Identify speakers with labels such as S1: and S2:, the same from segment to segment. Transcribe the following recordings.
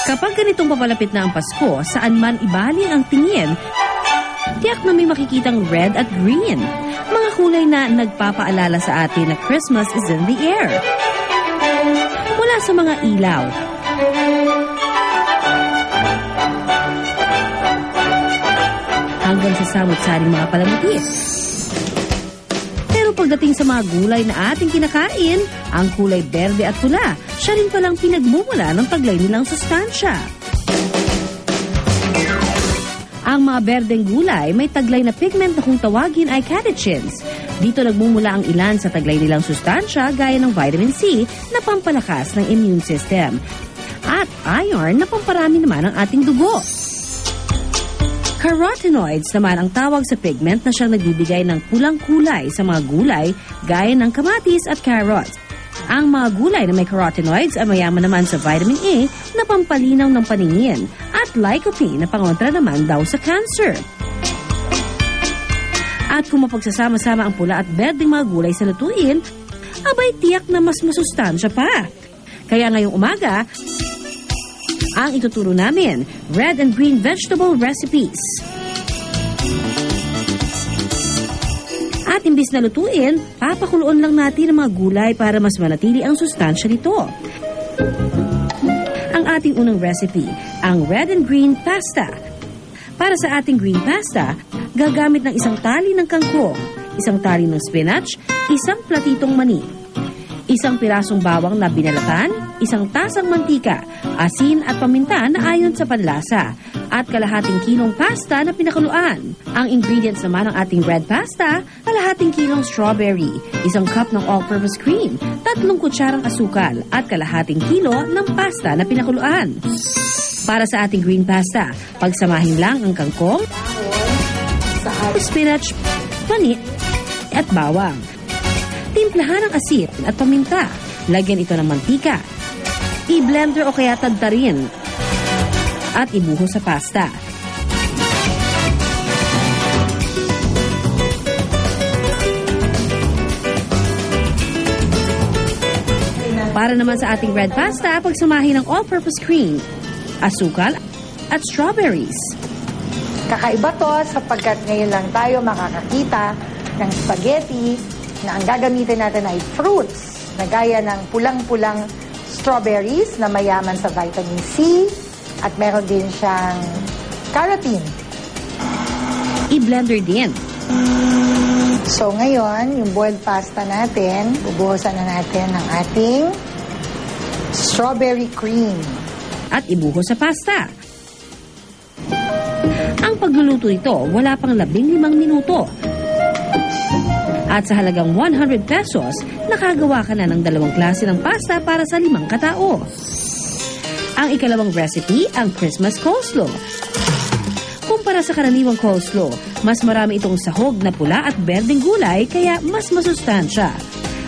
S1: Kapag ganitong papalapit na ang Pasko, saan man ibali ang tingin, tiyak na may makikitang red at green. Mga kulay na nagpapaalala sa atin na Christmas is in the air. Mula sa mga ilaw, hanggang sa samot-saring mga palamuti. Pero pagdating sa mga gulay na ating kinakain, ang kulay berde at pula, siya rin palang pinagmumula ng taglay nilang sustansya. Ang mga berdeng gulay may taglay na pigment na kung tawagin ay catechins. Dito nagmumula ang ilan sa taglay nilang sustansya gaya ng vitamin C na pampalakas ng immune system at iron na pamparami naman ng ating dugo. Carotenoids naman ang tawag sa pigment na siyang nagbibigay ng pulang kulay sa mga gulay gaya ng kamatis at carrots. Ang mga gulay na may carotenoids ay mayaman naman sa vitamin A na pampalinaw ng paningin at lycopene na pangontra naman daw sa cancer. At kung mapagsasama-sama ang pula at berdeng mga gulay sa lutuin, abay tiyak na mas masustansya pa. Kaya ngayong umaga, ang ituturo namin, red and green vegetable recipes. At imbis na lutuin, papakuloon lang natin ang mga gulay para mas manatili ang sustansya nito. Ang ating unang recipe, ang red and green pasta. Para sa ating green pasta, gagamit ng isang tali ng kangkong, isang tali ng spinach, isang platitong mani, isang pirasong bawang na binalatan, isang tasang mantika, asin at paminta na ayon sa panlasa, at kalahating kilong pasta na pinakuluan. Ang ingredients naman ng ating red pasta, kalahating kilong strawberry, isang cup ng all-purpose cream, 3 kutsarang asukal, at kalahating kilo ng pasta na pinakuluan. Para sa ating green pasta, pagsamahin lang ang kangkong, spinach, mani, at bawang. Timplahan ang asin at paminta. Lagyan ito ng mantika. I-blender o kaya tadtarin. At ibuhos sa pasta. Para naman sa ating red pasta, pagsamahin ng all-purpose cream, asukal, at strawberries.
S2: Kakaiba to sapagkat ngayon lang tayo makakakita ng spaghetti na ang gagamitin natin ay fruits na gaya ng pulang-pulang strawberries na mayaman sa vitamin C at meron din siyang carotene.
S1: I-blender din.
S2: So ngayon, yung boiled pasta natin, bubuhusan na natin ng ating strawberry cream.
S1: At ibuhos sa pasta. Ang pagluluto ito, wala pang 15 minuto. At sa halagang 100 pesos, nakagawa ka na ng 2 klase ng pasta para sa 5 katao. Ang ikalawang recipe, ang Christmas coleslaw. Kumpara sa karaniwang coleslaw, mas marami itong sahog na pula at berdeng gulay kaya mas masustansya.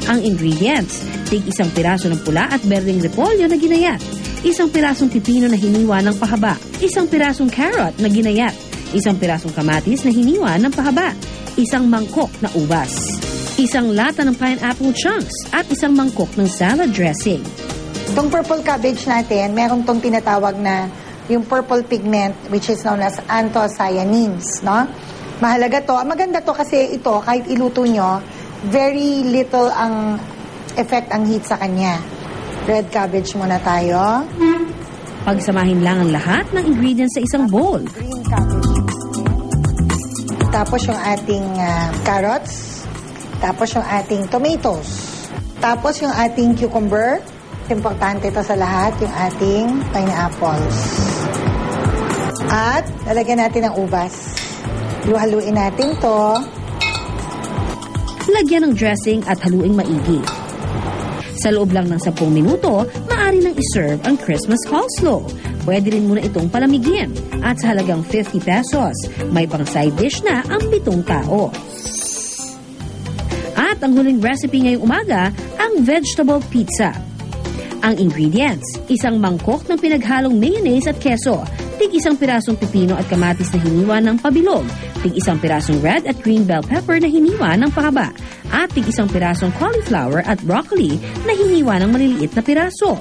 S1: Ang ingredients, tig 1 piraso ng pula at berdeng repolyo na ginayat, 1 pirasong pipino na hiniwa ng pahaba, 1 pirasong carrot na ginayat, 1 pirasong kamatis na hiniwa ng pahaba, 1 mangkok na ubas, 1 lata ng pineapple chunks at 1 mangkok ng salad dressing.
S2: Itong purple cabbage natin, meron tong tinatawag na yung purple pigment which is known as anthocyanins, no? Mahalaga to. Maganda to kasi ito, kahit iluto nyo, very little ang effect ang heat sa kanya. Red cabbage muna tayo.
S1: Pagsamahin lang ang lahat ng ingredients sa isang bowl.
S2: Green cabbage. Tapos yung ating carrots. Tapos yung ating tomatoes. Tapos yung ating cucumber. Importante ito sa lahat, yung ating pineapples. At lalagyan natin ng ubas. Haluin natin to.
S1: Lagyan ng dressing at haluing maigi. Sa loob lang ng 10 minuto, maaari nang iserve ang Christmas coleslaw. Pwede rin muna itong palamigin. At sa halagang 50 pesos, may pang side dish na ang 7 tao. At ang huling recipe ngayong umaga, ang vegetable pizza. Ang ingredients, 1 mangkok ng pinaghalong mayonnaise at keso, tig 1 pirasong pipino at kamatis na hiniwa ng pabilog, tig 1 pirasong red at green bell pepper na hiniwa ng pahaba, at tig 1 pirasong cauliflower at broccoli na hiniwa ng maliliit na piraso.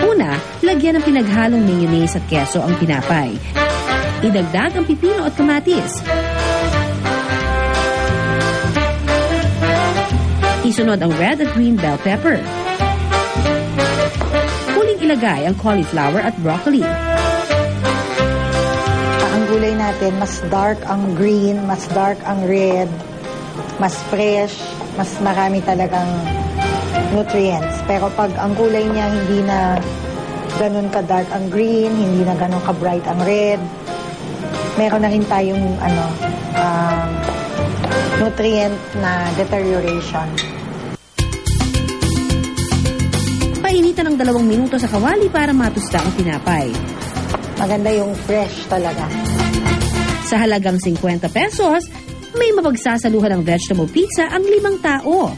S1: Una, lagyan ng pinaghalong mayonnaise at keso ang tinapay. Idagdag ang pipino at kamatis. Isunod ang red at green bell pepper. Huling ilagay ang cauliflower at broccoli.
S2: Ang gulay natin, mas dark ang green, mas dark ang red, mas fresh, mas marami talagang nutrients. Pero pag ang gulay niya hindi na ganun ka-dark ang green, hindi na ganun ka-bright ang red, meron na rin tayong nutrient na deterioration.
S1: Painitan ng 2 minuto sa kawali para matusta ang tinapay.
S2: Maganda yung fresh talaga.
S1: Sa halagang 50 pesos, may mapagsasaluhan ng vegetable pizza ang 5 tao.